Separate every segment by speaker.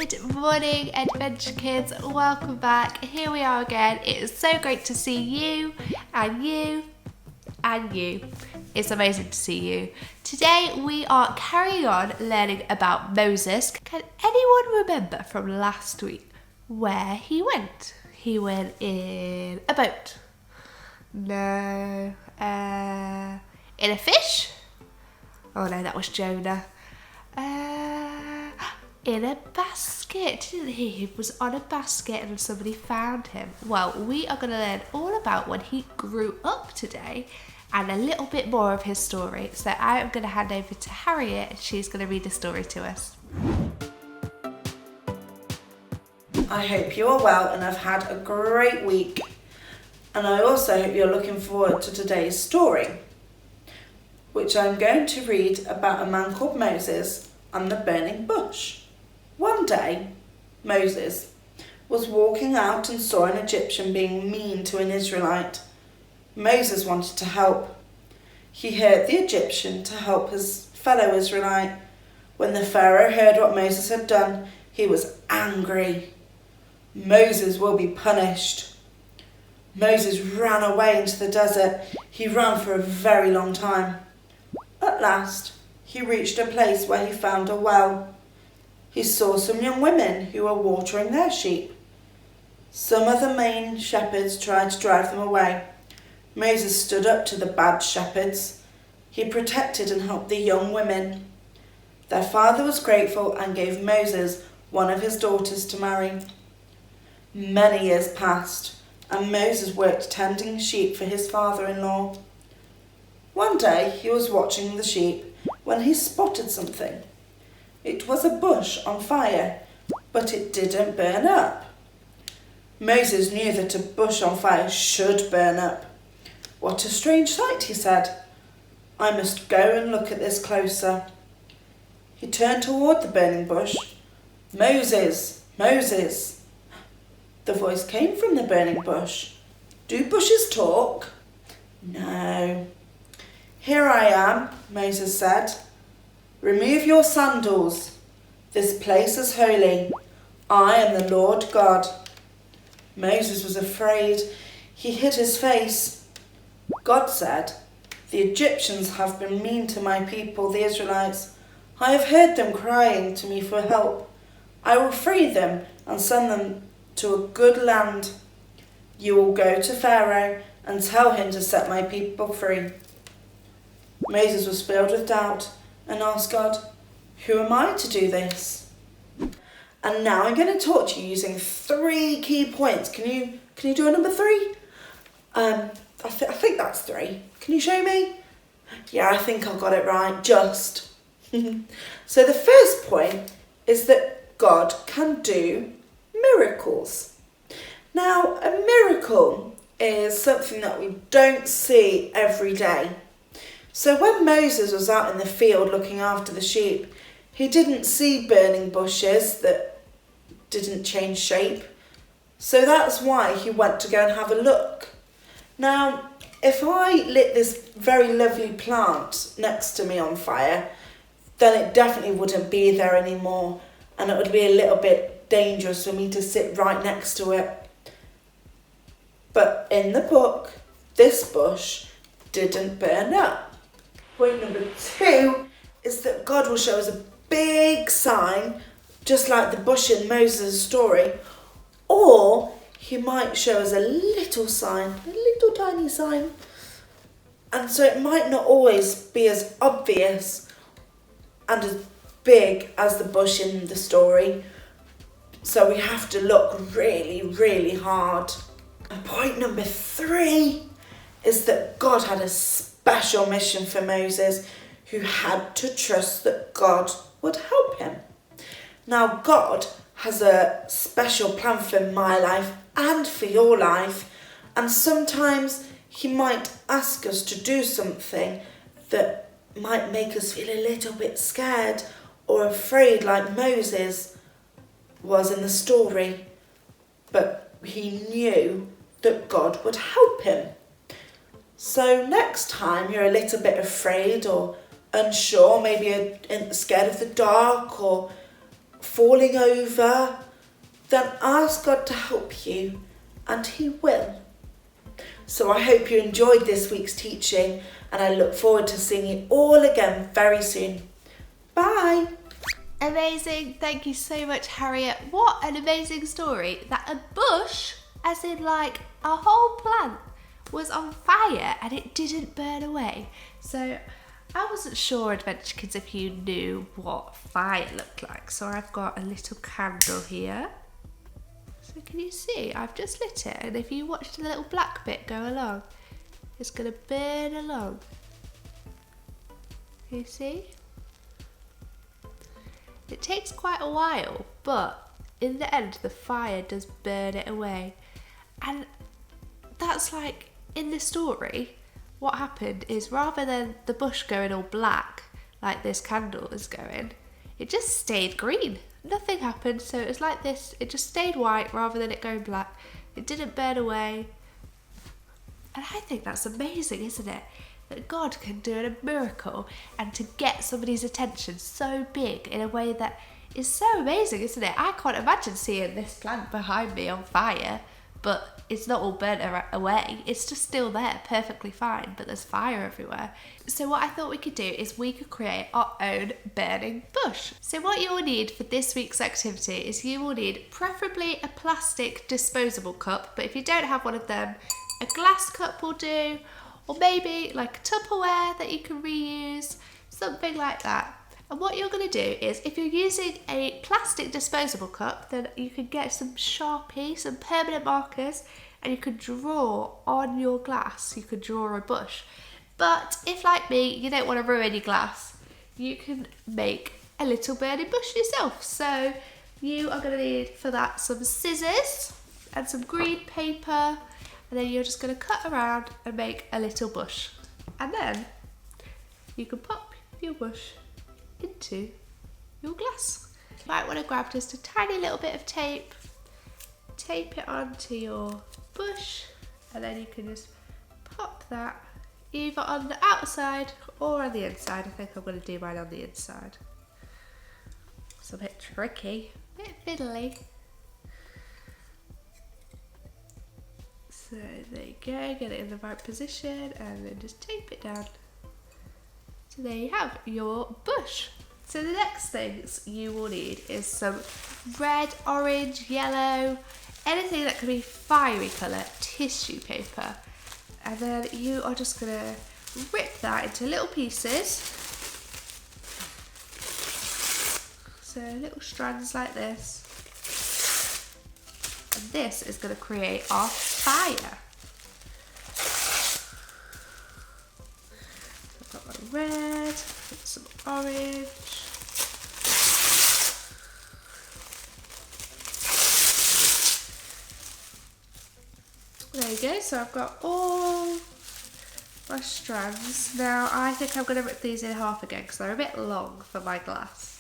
Speaker 1: Good morning, Adventure Kids. Welcome back. Here we are again. It is so great to see you and you and you. It's amazing to see you. Today we are carrying on learning about Moses. Can anyone remember from last week where he went? He went in a boat. No. In a fish? Oh no, that was Jonah. In a basket. Didn't he? He was on a basket and somebody found him. Well, we are going to learn all about when he grew up today and a little bit more of his story. So I am going to hand over to Harriet and she's going to read the story to us.
Speaker 2: I hope you are well and have had a great week. And I also hope you're looking forward to today's story, which I'm going to read about a man called Moses and the burning bush. One day, Moses was walking out and saw an Egyptian being mean to an Israelite. Moses wanted to help. He hurt the Egyptian to help his fellow Israelite. When the Pharaoh heard what Moses had done, he was angry. Moses will be punished. Moses ran away into the desert. He ran for a very long time. At last, he reached a place where he found a well. He saw some young women who were watering their sheep. Some of the main shepherds tried to drive them away. Moses stood up to the bad shepherds. He protected and helped the young women. Their father was grateful and gave Moses one of his daughters to marry. Many years passed, and Moses worked tending sheep for his father-in-law. One day he was watching the sheep when he spotted something. It was a bush on fire, but it didn't burn up. Moses knew that a bush on fire should burn up. What a strange sight, he said. I must go and look at this closer. He turned toward the burning bush. Moses, Moses. The voice came from the burning bush. Do bushes talk? No. Here I am, Moses said. Remove your sandals. This place is holy. I am the Lord God. Moses was afraid. He hid his face. God said, the Egyptians have been mean to my people, the Israelites. I have heard them crying to me for help. I will free them and send them to a good land. You will go to Pharaoh and tell him to set my people free. Moses was filled with doubt and asked God, who am I to do this? And now I'm going to talk to you using 3 key points. Can you do a number 3? I think that's 3. Can you show me? Yeah, I think I got it right, just. So the first point is that God can do miracles. Now, a miracle is something that we don't see every day. So when Moses was out in the field looking after the sheep, he didn't see burning bushes that didn't change shape. So that's why he went to go and have a look. Now, if I lit this very lovely plant next to me on fire, then it definitely wouldn't be there anymore, and it would be a little bit dangerous for me to sit right next to it. But in the book, this bush didn't burn up. Point number 2 is that God will show us a big sign, just like the bush in Moses' story, or he might show us a little sign, a little tiny sign. And so it might not always be as obvious and as big as the bush in the story. So we have to look really, really hard. And point number 3 is that God had a special mission for Moses, who had to trust that God would help him. Now, God has a special plan for my life and for your life, and sometimes he might ask us to do something that might make us feel a little bit scared or afraid, like Moses was in the story, but he knew that God would help him. So next time you're a little bit afraid or unsure, maybe you're scared of the dark or falling over, then ask God to help you, and He will. So I hope you enjoyed this week's teaching, and I look forward to seeing you all again very soon. Bye!
Speaker 1: Amazing, thank you so much, Harriet. What an amazing story that a bush, as in like a whole plant, was on fire and it didn't burn away. So I wasn't sure, Adventure Kids, if you knew what fire looked like. So I've got a little candle here. So can you see? I've just lit it, and if you watch the little black bit go along, it's going to burn along. Can you see? It takes quite a while, but in the end the fire does burn it away. And that's like, in the story, what happened is rather than the bush going all black like this candle is going, it just stayed green. Nothing happened, so it was like this, it just stayed white rather than it going black. It didn't burn away. And I think that's amazing, isn't it? That God can do a miracle and to get somebody's attention so big in a way that is so amazing, isn't it? I can't imagine seeing this plant behind me on fire, but it's not all burnt away. It's just still there, perfectly fine, but there's fire everywhere. So what I thought we could do is we could create our own burning bush. So what you will need for this week's activity is you will need preferably a plastic disposable cup, but if you don't have one of them, a glass cup will do, or maybe like a Tupperware that you can reuse, something like that. And what you're going to do is, if you're using a plastic disposable cup, then you can get some Sharpie, some permanent markers, and you could draw on your glass. You could draw a bush. But if, like me, you don't want to ruin your glass, you can make a little burning bush yourself. So you are going to need for that some scissors and some green paper, and then you're just going to cut around and make a little bush. And then you can pop your bush into your glass. You might want to grab just a tiny little bit of tape, tape it onto your bush, and then you can just pop that either on the outside or on the inside. I think I'm going to do mine on the inside. It's a bit tricky, a bit fiddly. So there you go, get it in the right position and then just tape it down. So there you have your bush. So the next things you will need is some red, orange, yellow, anything that can be fiery colour tissue paper. And then you are just going to rip that into little pieces. So little strands like this. And this is going to create our fire. So I've got my red, some orange. There you go, so I've got all my strands. Now I think I'm going to rip these in half again because they're a bit long for my glass.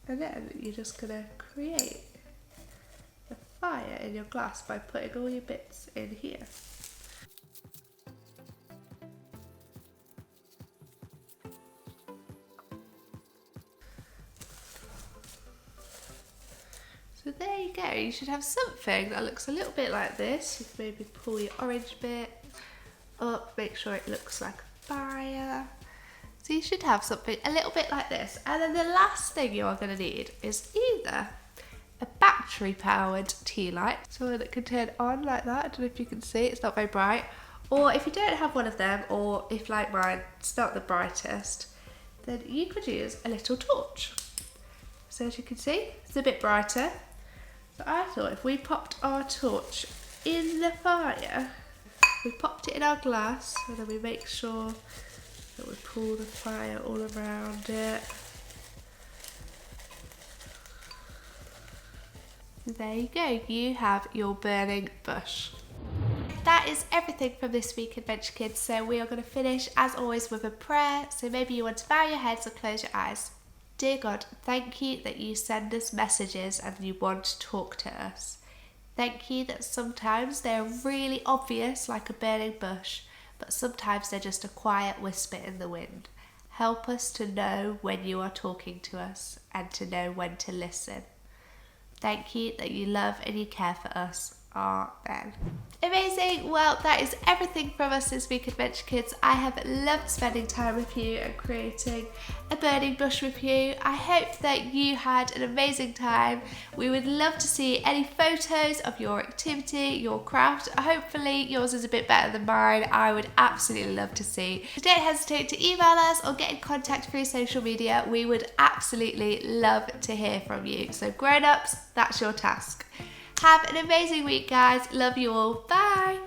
Speaker 1: And then you're just going to create a fire in your glass by putting all your bits in here. So there you go, you should have something that looks a little bit like this. You can maybe pull your orange bit up, make sure it looks like a fire. So you should have something a little bit like this. And then the last thing you are going to need is either a battery powered tea light, so that can turn on like that. I don't know if you can see, it's not very bright. Or if you don't have one of them, or if like mine, it's not the brightest, then you could use a little torch. So as you can see, it's a bit brighter. So I thought if we popped our torch in the fire, we popped it in our glass, and then we make sure that we pull the fire all around it. There you go, you have your burning bush. That is everything from this week, Adventure Kids, so we are going to finish as always with a prayer. So maybe you want to bow your heads or close your eyes. Dear God, thank you that you send us messages and you want to talk to us. Thank you that sometimes they are really obvious, like a burning bush, but sometimes they're just a quiet whisper in the wind. Help us to know when you are talking to us and to know when to listen. Thank you that you love and you care for us. Amen. Amazing. Well, that is everything from us this week, Adventure Kids. I have loved spending time with you and creating a burning bush with you. I hope that you had an amazing time. We would love to see any photos of your activity, your craft. Hopefully yours is a bit better than mine. I would absolutely love to see. So don't hesitate to email us or get in contact through social media. We would absolutely love to hear from you. So grown-ups, that's your task. Have an amazing week, guys. Love you all. Bye.